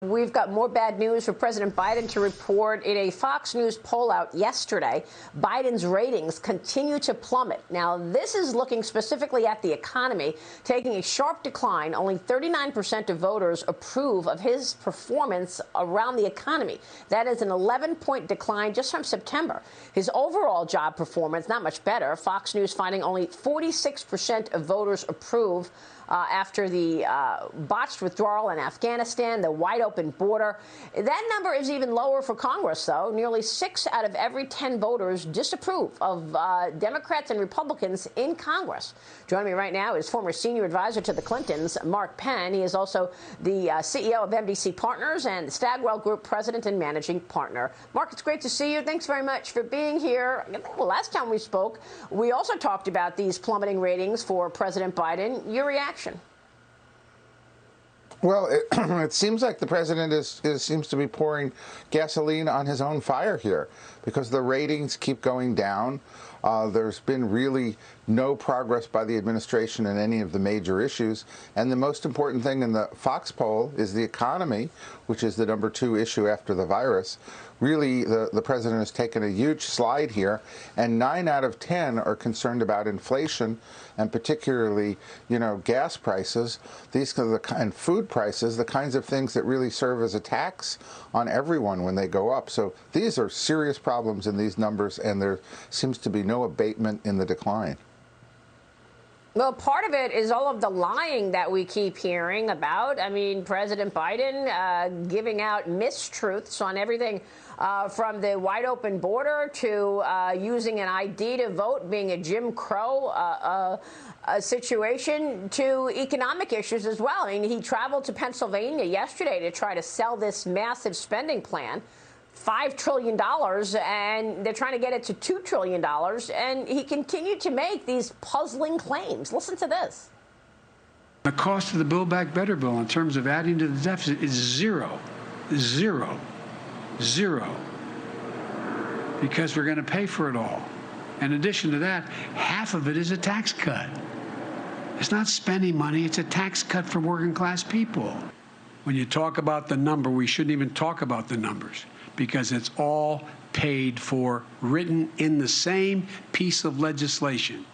We've got more bad news for President Biden to report. In a Fox News poll out yesterday, Biden's ratings continue to plummet. Now, this is looking specifically at the economy, taking a sharp decline. Only 39% of voters approve of his performance around the economy. That is an 11-point decline just from September. His overall job performance, not much better. Fox News finding only 46% of voters approve after the botched withdrawal in Afghanistan, the wide-open border. That number is even lower for Congress, though. Nearly 6 out of every 10 voters disapprove of Democrats and Republicans in Congress. Joining me right now is former senior advisor to the Clintons, Mark Penn. He is also the CEO of MDC Partners and the Stagwell Group president and managing partner. Mark, it's great to see you. Thanks very much for being here. I think the last time we spoke, we also talked about these plummeting ratings for President Biden. Your reaction? Well, it seems like the president seems to be pouring gasoline on his own fire here, because the ratings keep going down. There's been really no progress by the administration in any of the major issues. And the most important thing in the Fox poll is the economy, which is the #2 issue after the virus. Really, the president has taken a huge slide here, and 9 out of 10 are concerned about inflation, and particularly, gas prices. These are and food prices, the kinds of things that really serve as a tax on everyone when they go up. So these are serious problems in these numbers, and there seems to be no abatement in the decline. Well, part of it is all of the lying that we keep hearing about. I mean, President Biden giving out mistruths on everything from the wide open border to using an ID to vote being a Jim Crow situation to economic issues as well. I mean, he traveled to Pennsylvania yesterday to try to sell this massive spending plan. $5 trillion, and they're trying to get it to $2 trillion, and he continued to make these puzzling claims. Listen to this. The cost of the Build Back Better bill in terms of adding to the deficit is zero, because we're going to pay for it all. In addition to that, half of it is a tax cut. It's not spending money, it's a tax cut for working class people. When you talk about the number, we shouldn't even talk about the numbers, because it's all paid for, written in the same piece of legislation.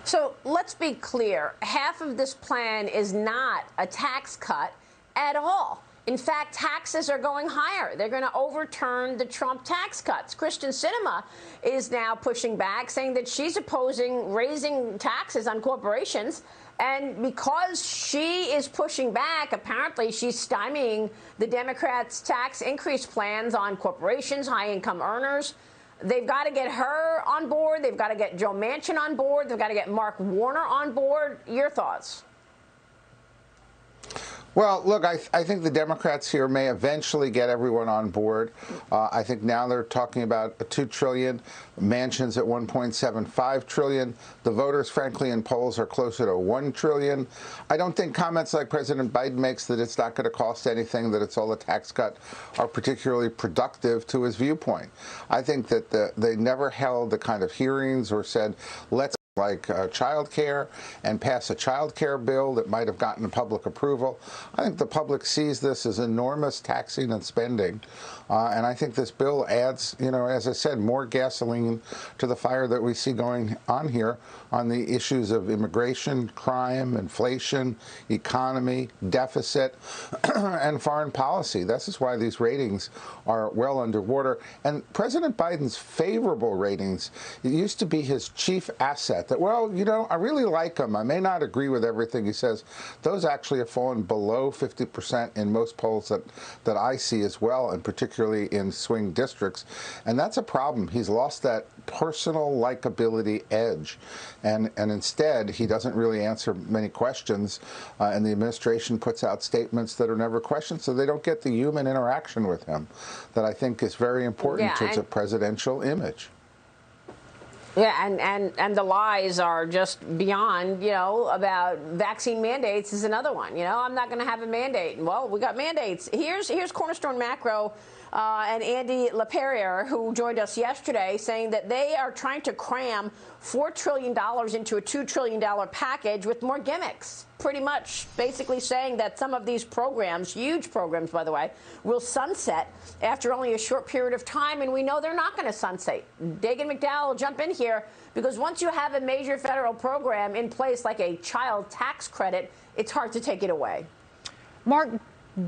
So let's be clear. Half of this plan is not a tax cut at all. In fact, taxes are going higher. They're going to overturn the Trump tax cuts. Kristen Sinema is now pushing back, saying that she's opposing raising taxes on corporations. And because she is pushing back, apparently she's stymieing the Democrats' tax increase plans on corporations, high-income earners. They've got to get her on board. They've got to get Joe Manchin on board. They've got to get Mark Warner on board. Your thoughts? Well, look, I think the Democrats here may eventually get everyone on board. I think now they're talking about $2 trillion. Manchin's at $1.75 trillion. The voters, frankly, in polls are closer to $1 trillion. I don't think comments like President Biden makes that it's not going to cost anything, that it's all a tax cut, are particularly productive to his viewpoint. I think that they never held the kind of hearings or said, let's like child care and pass a child care bill that might have gotten public approval. I think the public sees this as enormous taxing and spending. And I think this bill adds, as I said, more gasoline to the fire that we see going on here on the issues of immigration, crime, inflation, economy, deficit, and foreign policy. This is why these ratings are well underwater. And President Biden's favorable ratings, it used to be his chief asset. That, well, I really like him. I may not agree with everything he says. Those actually have fallen below 50% in most polls that I see as well, and particularly in swing districts. And that's a problem. He's lost that personal likability edge. And instead, he doesn't really answer many questions, and the administration puts out statements that are never questioned, so they don't get the human interaction with him that I think is very important to a presidential image. Yeah, and the lies are just beyond, about vaccine mandates is another one. I'm not going to have a mandate. Well, we got mandates. Here's Cornerstone Macro and Andy LaPerriere, who joined us yesterday, saying that they are trying to cram $4 trillion into a $2 trillion package with more gimmicks. Pretty much basically saying that some of these programs, huge programs, by the way, will sunset after only a short period of time, and we know they're not going to sunset. Dagan McDowell, jump in here, because once you have a major federal program in place like a child tax credit, it's hard to take it away. Mark,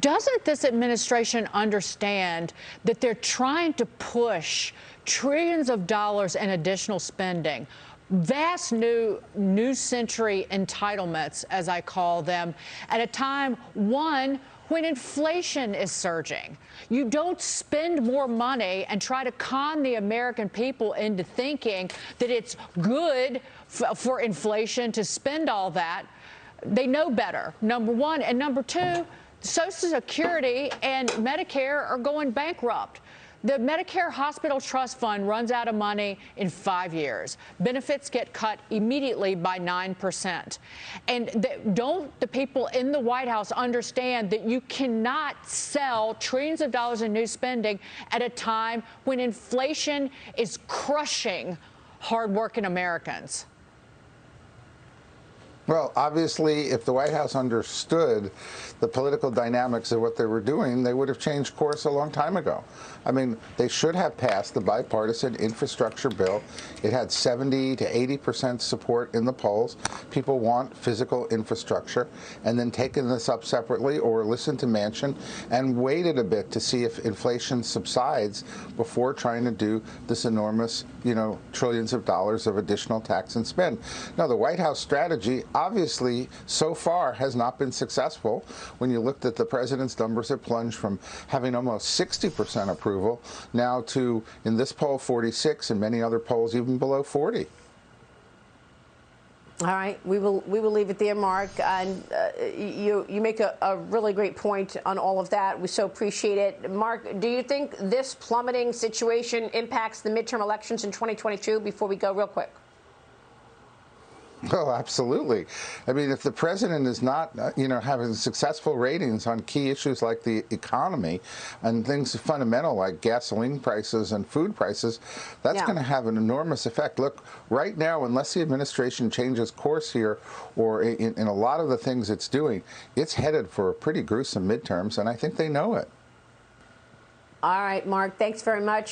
doesn't this administration understand that they're trying to push trillions of dollars in additional spending, vast new century entitlements, as I call them, at a time, one, when inflation is surging? You don't spend more money and try to con the American people into thinking that it's good for inflation to spend all that. They know better, number one. And number two, Social Security and Medicare are going bankrupt. The Medicare Hospital Trust Fund runs out of money in 5 years. Benefits get cut immediately by 9%. And don't the people in the White House understand that you cannot sell trillions of dollars in new spending at a time when inflation is crushing hardworking Americans? Well, obviously, if the White House understood the political dynamics of what they were doing, they would have changed course a long time ago. I mean, they should have passed the bipartisan infrastructure bill. It had 70 to 80% support in the polls. People want physical infrastructure, and then taken this up separately or listened to Manchin and waited a bit to see if inflation subsides before trying to do this enormous, trillions of dollars of additional tax and spend. Now, the White House strategy obviously so far has not been successful. When you looked at the president's numbers, it plunged from having almost 60% approval now to, in this poll, 46, and many other polls even below 40. All right, we will leave it there, Mark. And you make a really great point on all of that. We so appreciate it. Mark, do you think this plummeting situation impacts the midterm elections in 2022? Before we go, real quick. Oh, absolutely. I mean, if the president is not, having successful ratings on key issues like the economy and things fundamental like gasoline prices and food prices, that's going to have an enormous effect. Look, right now, unless the administration changes course here or in a lot of the things it's doing, it's headed for pretty gruesome midterms, and I think they know it. All right, Mark, thanks very much.